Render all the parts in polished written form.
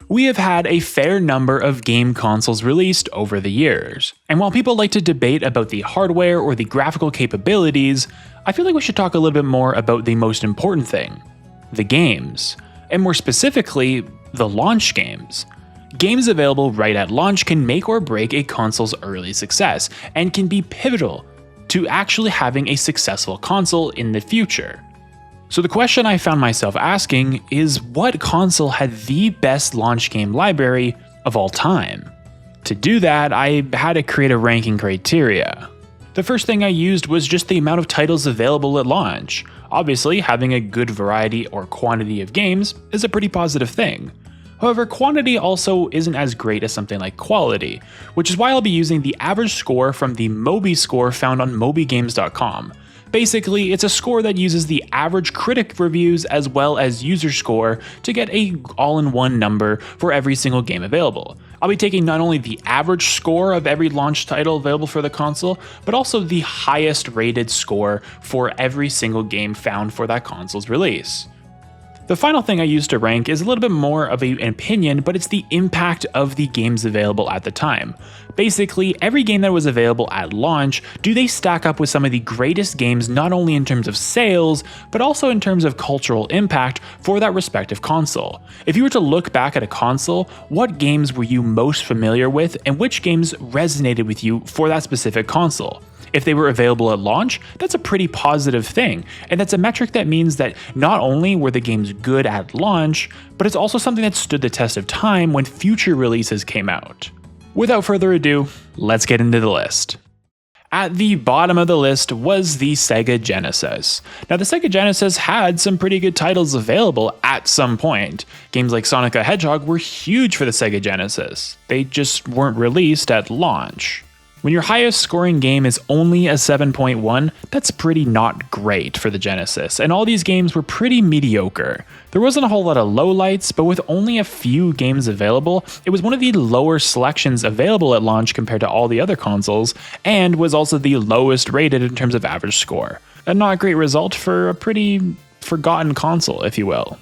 We have had a fair number of game consoles released over the years, and while people like to debate about the hardware or the graphical capabilities, I feel like we should talk a little bit more about the most important thing: the games, and more specifically, the launch games. Games available right at launch can make or break a console's early success, and can be pivotal to actually having a successful console in the future. So the question I found myself asking is, what console had the best launch game library of all time? To do that, I had to create a ranking criteria. The first thing I used was just the amount of titles available at launch. Obviously, having a good variety or quantity of games is a pretty positive thing. However, quantity also isn't as great as something like quality, which is why I'll be using the average score from the Moby score found on mobygames.com. Basically, it's a score that uses the average critic reviews as well as user score to get a all-in-one number for every single game available. I'll be taking not only the average score of every launch title available for the console, but also the highest rated score for every single game found for that console's release. The final thing I use to rank is a little bit more of an opinion, but it's the impact of the games available at the time. Basically, every game that was available at launch, do they stack up with some of the greatest games not only in terms of sales, but also in terms of cultural impact for that respective console? If you were to look back at a console, what games were you most familiar with, and which games resonated with you for that specific console? If they were available at launch, that's a pretty positive thing, and that's a metric that means that not only were the games good at launch, but it's also something that stood the test of time when future releases came out. Without further ado, let's get into the list. At the bottom of the list was the Sega Genesis. Now, the Sega Genesis had some pretty good titles available at some point. Games like Sonic the Hedgehog were huge for the Sega Genesis. They just weren't released at launch. When your highest scoring game is only a 7.1, that's pretty not great for the Genesis, and all these games were pretty mediocre. There wasn't a whole lot of lowlights, but with only a few games available, it was one of the lower selections available at launch compared to all the other consoles, and was also the lowest rated in terms of average score. A not great result for a pretty forgotten console, if you will.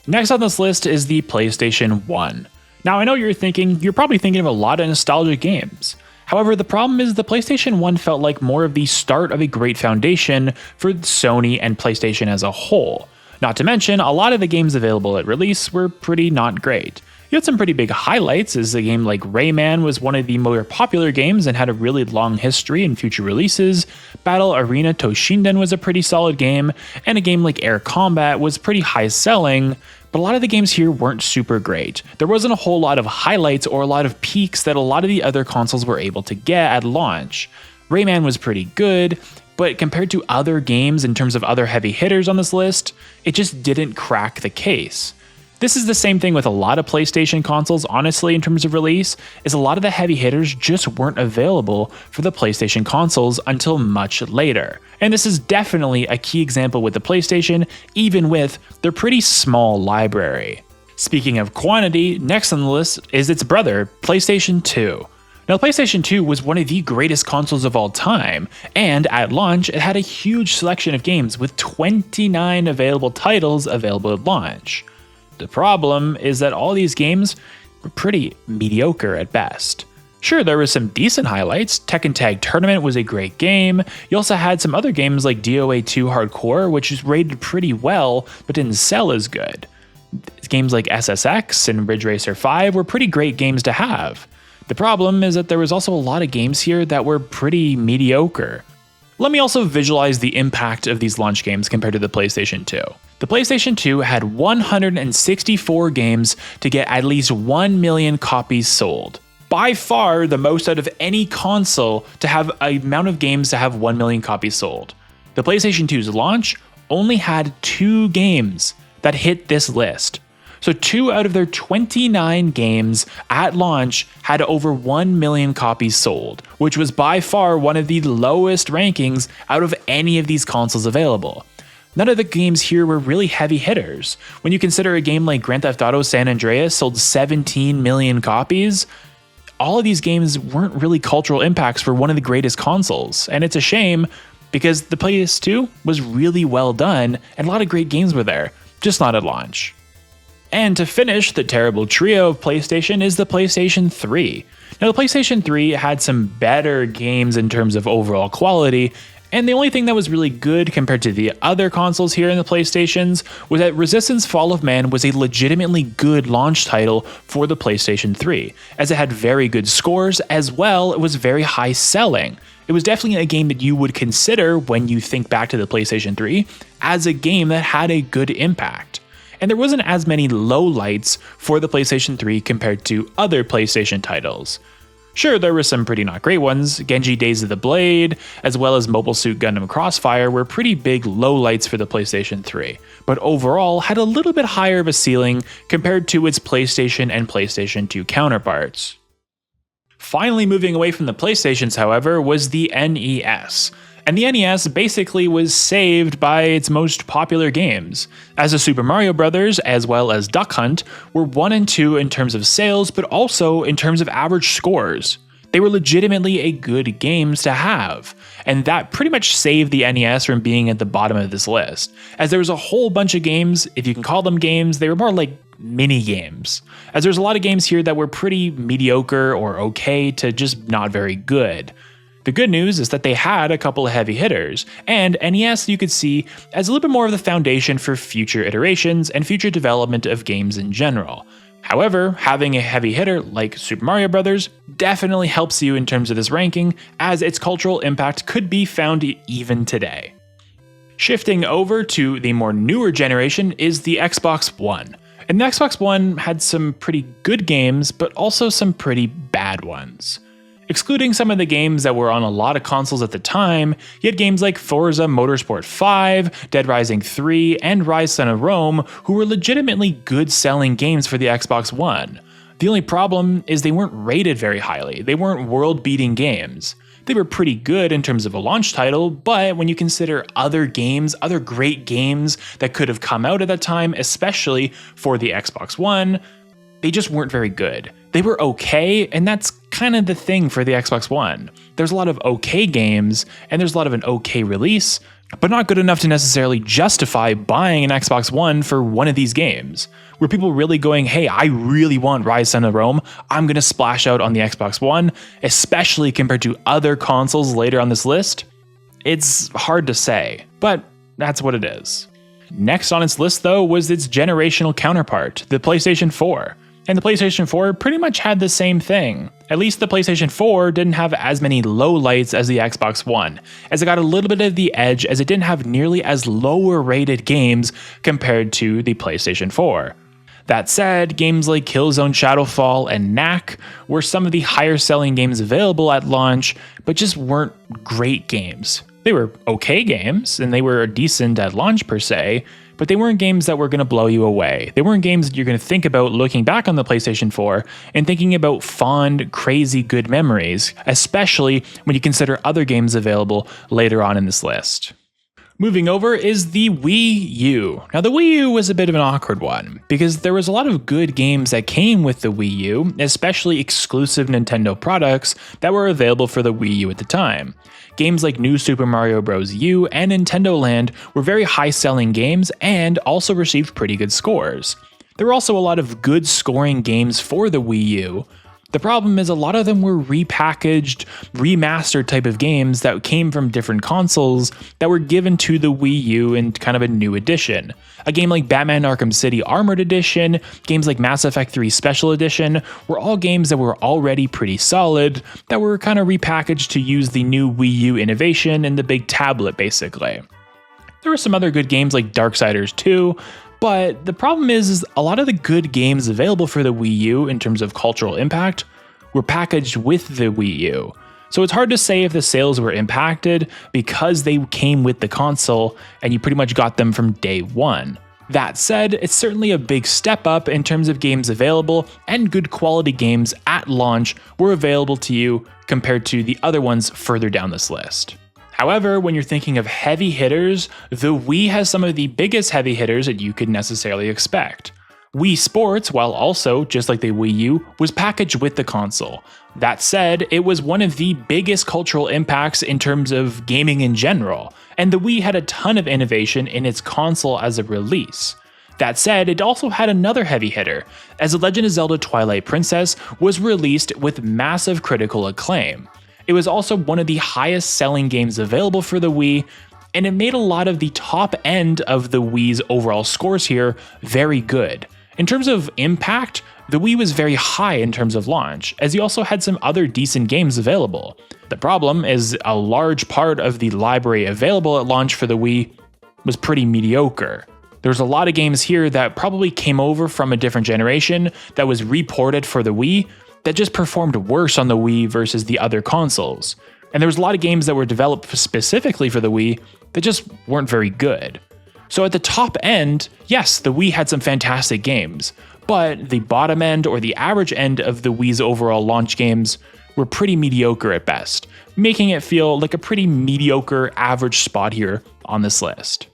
Next on this list is the PlayStation 1. Now, I know you're probably thinking of a lot of nostalgic games. However, the problem is the PlayStation 1 felt like more of the start of a great foundation for Sony and PlayStation as a whole. Not to mention, a lot of the games available at release were pretty not great. You had some pretty big highlights, as a game like Rayman was one of the more popular games and had a really long history in future releases. Battle Arena Toshinden was a pretty solid game, and a game like Air Combat was pretty high selling, but a lot of the games here weren't super great. There wasn't a whole lot of highlights or a lot of peaks that a lot of the other consoles were able to get at launch. Rayman was pretty good, but compared to other games in terms of other heavy hitters on this list, it just didn't crack the case. This is the same thing with a lot of PlayStation consoles, honestly, in terms of release, is a lot of the heavy hitters just weren't available for the PlayStation consoles until much later. And this is definitely a key example with the PlayStation, even with their pretty small library. Speaking of quantity, next on the list is its brother, PlayStation 2. Now, PlayStation 2 was one of the greatest consoles of all time, and at launch, it had a huge selection of games with 29 available titles available at launch. The problem is that all these games were pretty mediocre at best. Sure, there were some decent highlights. Tekken Tag Tournament was a great game. You also had some other games like DOA 2 Hardcore, which is rated pretty well, but didn't sell as good. Games like SSX and Ridge Racer 5 were pretty great games to have. The problem is that there was also a lot of games here that were pretty mediocre. Let me also visualize the impact of these launch games compared to the PlayStation 2. The PlayStation 2 had 164 games to get at least 1 million copies sold. By far the most out of any console to have an amount of games to have 1 million copies sold. The PlayStation 2's launch only had 2 games that hit this list. So 2 out of their 29 games at launch had over 1 million copies sold, which was by far one of the lowest rankings out of any of these consoles available. None of the games here were really heavy hitters. When you consider a game like Grand Theft Auto San Andreas sold 17 million copies, all of these games weren't really cultural impacts for one of the greatest consoles. And it's a shame because the PS2 was really well done and a lot of great games were there, just not at launch. And to finish the terrible trio of PlayStation is the PlayStation 3. Now, the PlayStation 3 had some better games in terms of overall quality, and the only thing that was really good compared to the other consoles here in the PlayStations was that Resistance Fall of Man was a legitimately good launch title for the PlayStation 3, as it had very good scores, as well it was very high selling. It was definitely a game that you would consider when you think back to the PlayStation 3 as a game that had a good impact. And there wasn't as many lowlights for the PlayStation 3 compared to other PlayStation titles. Sure, there were some pretty not great ones. Genji Days of the Blade, as well as Mobile Suit Gundam Crossfire were pretty big lowlights for the PlayStation 3, but overall had a little bit higher of a ceiling compared to its PlayStation and PlayStation 2 counterparts. Finally moving away from the PlayStations, however, was the NES. And the NES basically was saved by its most popular games, as the Super Mario Bros. As well as Duck Hunt were 1 and 2 in terms of sales, but also in terms of average scores. They were legitimately a good games to have, and that pretty much saved the NES from being at the bottom of this list, as there was a whole bunch of games, if you can call them games, they were more like mini games, as there's a lot of games here that were pretty mediocre or okay to just not very good. The good news is that they had a couple of heavy hitters, and NES you could see as a little bit more of the foundation for future iterations and future development of games in general. However, having a heavy hitter like Super Mario Bros. Definitely helps you in terms of this ranking, as its cultural impact could be found even today. Shifting over to the more newer generation is the Xbox One. And the Xbox One had some pretty good games, but also some pretty bad ones. Excluding some of the games that were on a lot of consoles at the time, you had games like Forza Motorsport 5, Dead Rising 3, and Rise Son of Rome, who were legitimately good-selling games for the Xbox One. The only problem is they weren't rated very highly. They weren't world-beating games. They were pretty good in terms of a launch title, but when you consider other games, other great games that could have come out at that time, especially for the Xbox One, they just weren't very good. They were okay, and that's kind of the thing for the Xbox One. There's a lot of okay games, and there's a lot of an okay release, but not good enough to necessarily justify buying an Xbox One for one of these games. Were people really going, hey, I really want Rise Son of Rome, I'm going to splash out on the Xbox One, especially compared to other consoles later on this list? It's hard to say, but that's what it is. Next on its list, though, was its generational counterpart, the PlayStation 4. And the PlayStation 4 pretty much had the same thing. At least the PlayStation 4 didn't have as many lowlights as the Xbox One, as it got a little bit of the edge as it didn't have nearly as lower rated games compared to the PlayStation 4. That said, games like Killzone Shadowfall and Knack were some of the higher selling games available at launch, but just weren't great games. They were okay games, and they were decent at launch per se, but they weren't games that were going to blow you away. They weren't games that you're going to think about looking back on the PlayStation 4 and thinking about fond, crazy good memories, especially when you consider other games available later on in this list. Moving over is the Wii U. Now, the Wii U was a bit of an awkward one, because there was a lot of good games that came with the Wii U, especially exclusive Nintendo products that were available for the Wii U at the time. Games like New Super Mario Bros. U and Nintendo Land were very high-selling games and also received pretty good scores. There were also a lot of good scoring games for the Wii U. The problem is a lot of them were repackaged, remastered type of games that came from different consoles that were given to the Wii U in kind of a new edition. A game like Batman Arkham City Armored Edition, games like Mass Effect 3 Special Edition were all games that were already pretty solid, that were kind of repackaged to use the new Wii U innovation and the big tablet basically. There were some other good games like Darksiders 2, but the problem is a lot of the good games available for the Wii U in terms of cultural impact were packaged with the Wii U. So it's hard to say if the sales were impacted because they came with the console and you pretty much got them from day one. That said, it's certainly a big step up in terms of games available, and good quality games at launch were available to you compared to the other ones further down this list. However, when you're thinking of heavy hitters, the Wii has some of the biggest heavy hitters that you could necessarily expect. Wii Sports, while also, just like the Wii U, was packaged with the console. That said, it was one of the biggest cultural impacts in terms of gaming in general, and the Wii had a ton of innovation in its console as a release. That said, it also had another heavy hitter, as The Legend of Zelda Twilight Princess was released with massive critical acclaim. It was also one of the highest selling games available for the Wii, and it made a lot of the top end of the Wii's overall scores here very good. In terms of impact, the Wii was very high in terms of launch, as you also had some other decent games available. The problem is a large part of the library available at launch for the Wii was pretty mediocre. There's a lot of games here that probably came over from a different generation that was reported for the Wii that just performed worse on the Wii versus the other consoles. And there was a lot of games that were developed specifically for the Wii that just weren't very good. So at the top end, yes, the Wii had some fantastic games, but the bottom end or the average end of the Wii's overall launch games were pretty mediocre at best, making it feel like a pretty mediocre average spot here on this list.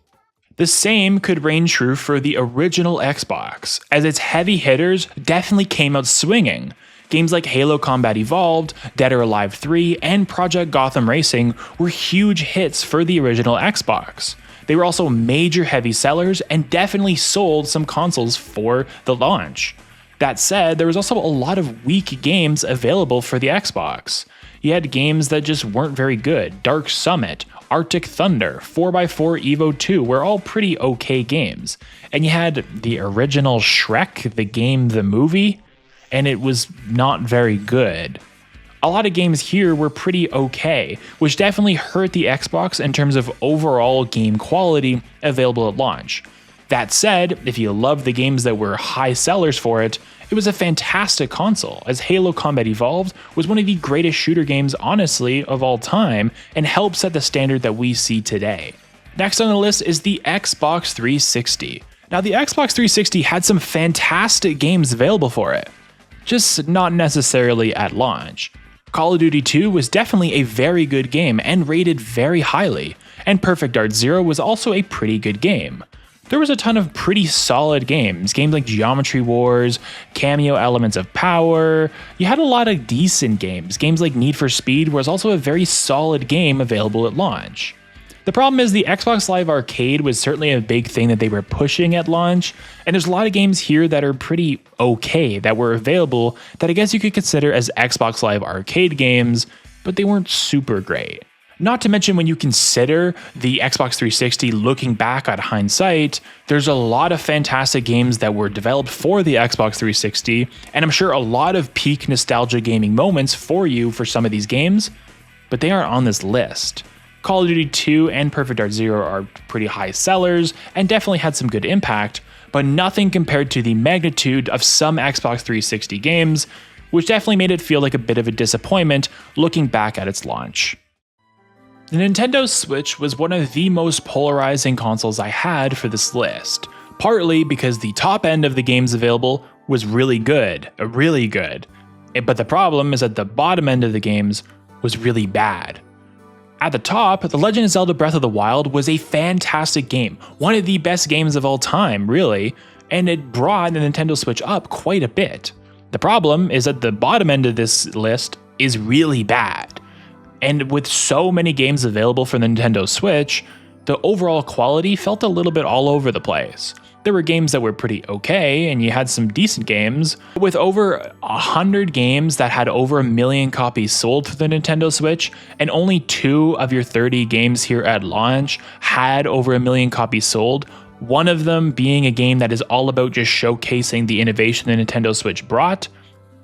The same could reign true for the original Xbox, as its heavy hitters definitely came out swinging. Games like Halo Combat Evolved, Dead or Alive 3, and Project Gotham Racing were huge hits for the original Xbox. They were also major heavy sellers and definitely sold some consoles for the launch. That said, there was also a lot of weak games available for the Xbox. You had games that just weren't very good. Dark Summit, Arctic Thunder, 4x4 Evo 2 were all pretty okay games. And you had the original Shrek, the game, the movie, and it was not very good. A lot of games here were pretty okay, which definitely hurt the Xbox in terms of overall game quality available at launch. That said, if you loved the games that were high sellers for it, it was a fantastic console, as Halo Combat Evolved was one of the greatest shooter games, honestly, of all time, and helped set the standard that we see today. Next on the list is the Xbox 360. Now, the Xbox 360 had some fantastic games available for it, just not necessarily at launch. Call of Duty 2 was definitely a very good game and rated very highly, and Perfect Dark Zero was also a pretty good game. There was a ton of pretty solid games like Geometry Wars, Cameo Elements of Power. You had a lot of decent games like Need for Speed was also a very solid game available at launch. The problem is the Xbox Live Arcade was certainly a big thing that they were pushing at launch, and there's a lot of games here that are pretty okay that were available that I guess you could consider as Xbox Live Arcade games, but they weren't super great. Not to mention when you consider the Xbox 360 looking back at hindsight, there's a lot of fantastic games that were developed for the Xbox 360, and I'm sure a lot of peak nostalgia gaming moments for you for some of these games, but they aren't on this list. Call of Duty 2 and Perfect Dark Zero are pretty high sellers and definitely had some good impact, but nothing compared to the magnitude of some Xbox 360 games, which definitely made it feel like a bit of a disappointment looking back at its launch. The Nintendo Switch was one of the most polarizing consoles I had for this list, partly because the top end of the games available was really good, but the problem is that the bottom end of the games was really bad. At the top, The Legend of Zelda Breath of the Wild was a fantastic game, one of the best games of all time, really, and it brought the Nintendo Switch up quite a bit. The problem is that the bottom end of this list is really bad. And with so many games available for the Nintendo Switch, the overall quality felt a little bit all over the place. There were games that were pretty okay, and you had some decent games. With over 100 games that had over 1 million copies sold for the Nintendo Switch, and only 2 of your 30 games here at launch had over 1 million copies sold, one of them being a game that is all about just showcasing the innovation the Nintendo Switch brought,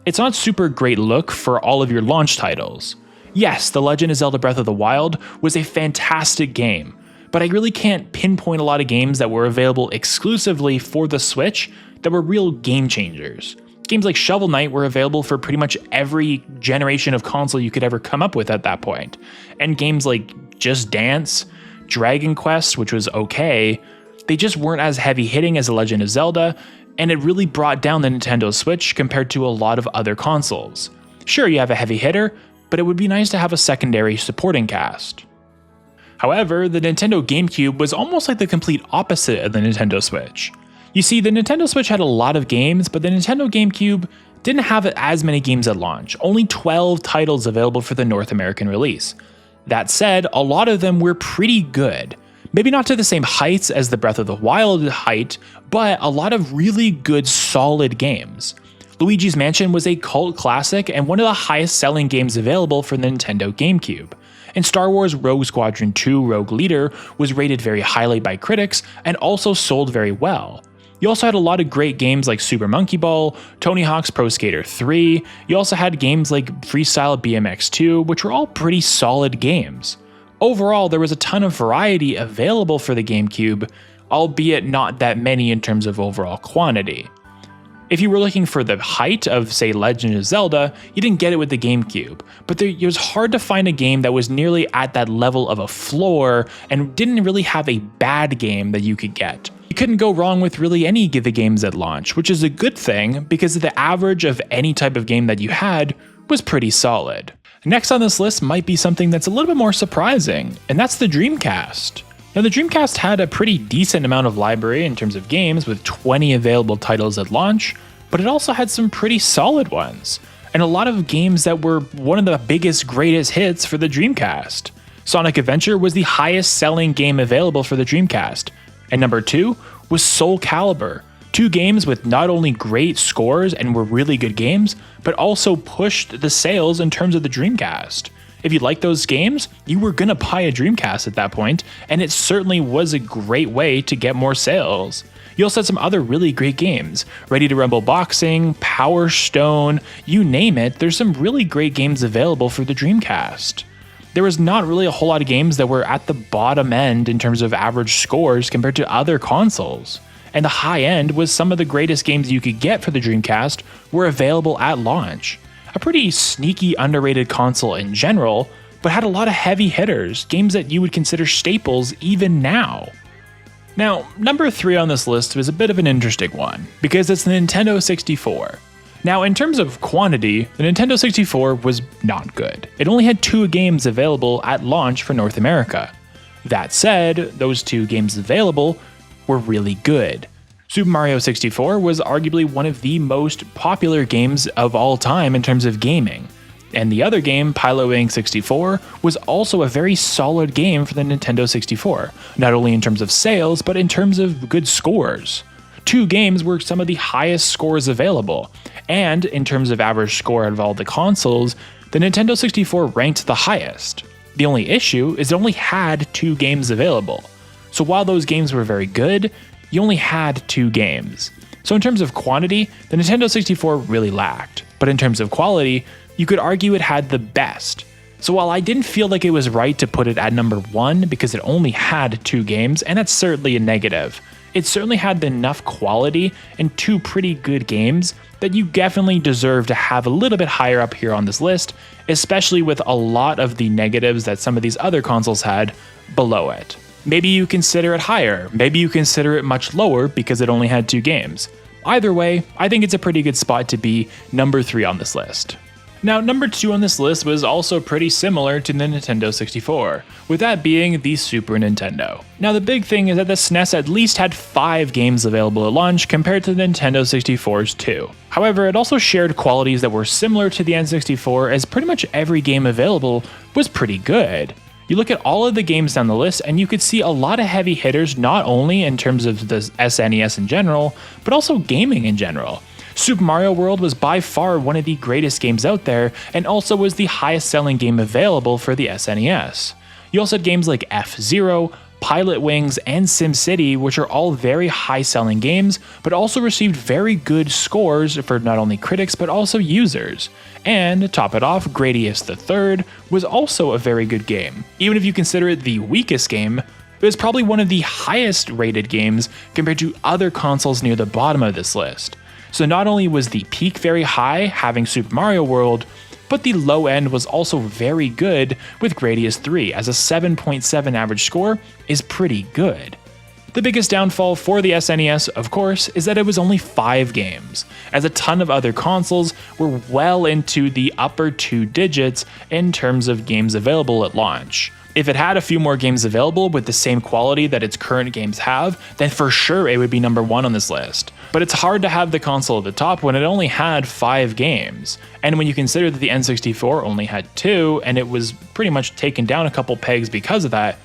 it's not super great look for all of your launch titles. Yes, The Legend of Zelda Breath of the Wild was a fantastic game, but I really can't pinpoint a lot of games that were available exclusively for the Switch that were real game changers. Games like Shovel Knight were available for pretty much every generation of console you could ever come up with at that point. And games like Just Dance, Dragon Quest, which was okay, they just weren't as heavy hitting as The Legend of Zelda, and it really brought down the Nintendo Switch compared to a lot of other consoles. Sure, you have a heavy hitter, but it would be nice to have a secondary supporting cast. However, the Nintendo GameCube was almost like the complete opposite of the Nintendo Switch. You see, the Nintendo Switch had a lot of games, but the Nintendo GameCube didn't have as many games at launch, only 12 titles available for the North American release. That said, a lot of them were pretty good. Maybe not to the same heights as the Breath of the Wild height, but a lot of really good solid games. Luigi's Mansion was a cult classic and one of the highest selling games available for the Nintendo GameCube. And Star Wars Rogue Squadron 2 Rogue Leader was rated very highly by critics and also sold very well. You also had a lot of great games like Super Monkey Ball, Tony Hawk's Pro Skater 3, you also had games like Freestyle BMX 2, which were all pretty solid games. Overall, there was a ton of variety available for the GameCube, albeit not that many in terms of overall quantity. If you were looking for the height of, say, Legend of Zelda, you didn't get it with the GameCube, but it was hard to find a game that was nearly at that level of a floor and didn't really have a bad game that you could get. You couldn't go wrong with really any of the games at launch, which is a good thing because the average of any type of game that you had was pretty solid. Next on this list might be something that's a little bit more surprising, and that's the Dreamcast. Now, the Dreamcast had a pretty decent amount of library in terms of games with 20 available titles at launch, but it also had some pretty solid ones, and a lot of games that were one of the biggest, greatest hits for the Dreamcast. Sonic Adventure was the highest selling game available for the Dreamcast, and number 2 was Soul Calibur. 2 games with not only great scores and were really good games, but also pushed the sales in terms of the Dreamcast. If you liked those games, you were gonna buy a Dreamcast at that point, and it certainly was a great way to get more sales. You also had some other really great games, Ready to Rumble Boxing, Power Stone, you name it, there's some really great games available for the Dreamcast. There was not really a whole lot of games that were at the bottom end in terms of average scores compared to other consoles. And the high end was some of the greatest games you could get for the Dreamcast were available at launch. A pretty sneaky, underrated console in general, but had a lot of heavy hitters, games that you would consider staples even now. Now, number 3 on this list was a bit of an interesting one, because it's the Nintendo 64. Now, in terms of quantity, the Nintendo 64 was not good. It only had 2 games available at launch for North America. That said, those 2 games available were really good. Super Mario 64 was arguably one of the most popular games of all time in terms of gaming. And the other game, Pilotwings 64, was also a very solid game for the Nintendo 64, not only in terms of sales, but in terms of good scores. 2 games were some of the highest scores available, and in terms of average score out of all the consoles, the Nintendo 64 ranked the highest. The only issue is it only had 2 games available. So while those games were very good, you only had 2 games. So in terms of quantity, the Nintendo 64 really lacked, but in terms of quality, you could argue it had the best. So while I didn't feel like it was right to put it at number 1 because it only had 2 games, and that's certainly a negative, it certainly had enough quality and 2 pretty good games that you definitely deserve to have a little bit higher up here on this list, especially with a lot of the negatives that some of these other consoles had below it. Maybe you consider it higher, maybe you consider it much lower because it only had 2 games. Either way, I think it's a pretty good spot to be number 3 on this list. Now, number 2 on this list was also pretty similar to the Nintendo 64, with that being the Super Nintendo. Now, the big thing is that the SNES at least had 5 games available at launch compared to the Nintendo 64's 2. However, it also shared qualities that were similar to the N64 as pretty much every game available was pretty good. You look at all of the games down the list and you could see a lot of heavy hitters not only in terms of the SNES in general, but also gaming in general. Super Mario World was by far one of the greatest games out there and also was the highest selling game available for the SNES. You also had games like F-Zero, Pilotwings, and SimCity, which are all very high selling games, but also received very good scores for not only critics but also users. And to top it off, Gradius III was also a very good game. Even if you consider it the weakest game, it was probably one of the highest rated games compared to other consoles near the bottom of this list. So not only was the peak very high, having Super Mario World, but the low end was also very good with Gradius 3, as a 7.7 average score is pretty good. The biggest downfall for the SNES, of course, is that it was only 5 games, as a ton of other consoles were well into the upper 2 digits in terms of games available at launch. If it had a few more games available with the same quality that its current games have, then for sure it would be number 1 on this list. But it's hard to have the console at the top when it only had 5 games. And when you consider that the N64 only had 2, and it was pretty much taken down a couple pegs because of that,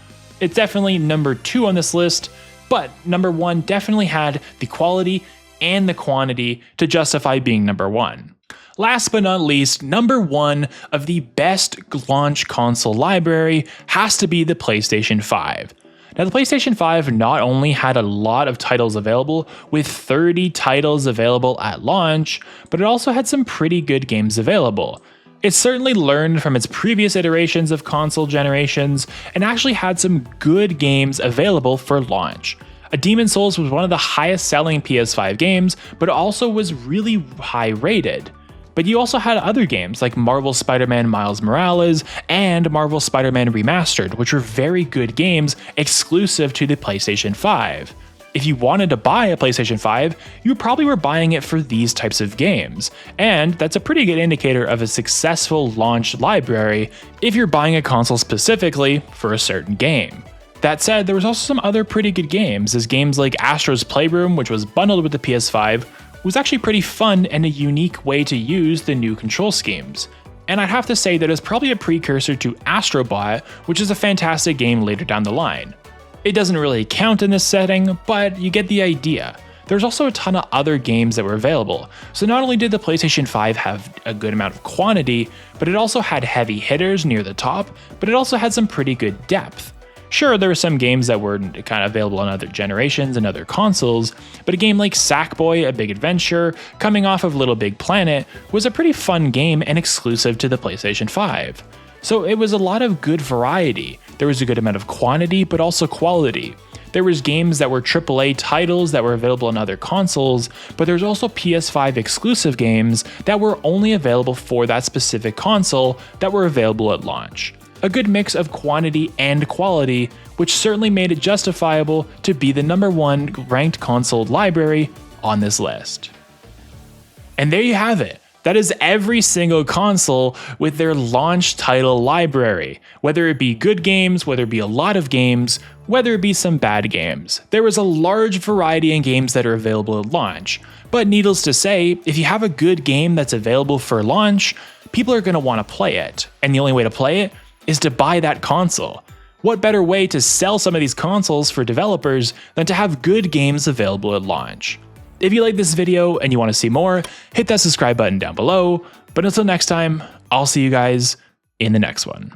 It's definitely number 2 on this list, but number 1 definitely had the quality and the quantity to justify being number 1. Last but not least, number 1 of the best launch console library has to be the PlayStation 5. Now, the PlayStation 5 not only had a lot of titles available, with 30 titles available at launch, but it also had some pretty good games available. It certainly learned from its previous iterations of console generations and actually had some good games available for launch. Demon's Souls was one of the highest selling PS5 games, but also was really high rated. But you also had other games like Marvel's Spider-Man Miles Morales and Marvel's Spider-Man Remastered, which were very good games exclusive to the PlayStation 5. If you wanted to buy a PlayStation 5, you probably were buying it for these types of games, and that's a pretty good indicator of a successful launch library if you're buying a console specifically for a certain game. That said, there was also some other pretty good games, as games like Astro's Playroom, which was bundled with the PS5, was actually pretty fun and a unique way to use the new control schemes. And I'd have to say that it's probably a precursor to Astrobot, which is a fantastic game later down the line. It doesn't really count in this setting, but you get the idea. There's also a ton of other games that were available, so not only did the PlayStation 5 have a good amount of quantity, but it also had heavy hitters near the top, but it also had some pretty good depth. Sure, there were some games that were kind of available on other generations and other consoles, but a game like Sackboy: A Big Adventure, coming off of Little Big Planet, was a pretty fun game and exclusive to the PlayStation 5. So it was a lot of good variety. There was a good amount of quantity, but also quality. There was games that were AAA titles that were available on other consoles, but there's also PS5 exclusive games that were only available for that specific console that were available at launch. A good mix of quantity and quality, which certainly made it justifiable to be the number 1 ranked console library on this list. And there you have it. That is every single console with their launch title library, whether it be good games, whether it be a lot of games, whether it be some bad games. There is a large variety in games that are available at launch, but needless to say, if you have a good game that's available for launch, people are going to want to play it, and the only way to play it is to buy that console. What better way to sell some of these consoles for developers than to have good games available at launch? If you like this video and you want to see more, hit that subscribe button down below. But until next time, I'll see you guys in the next one.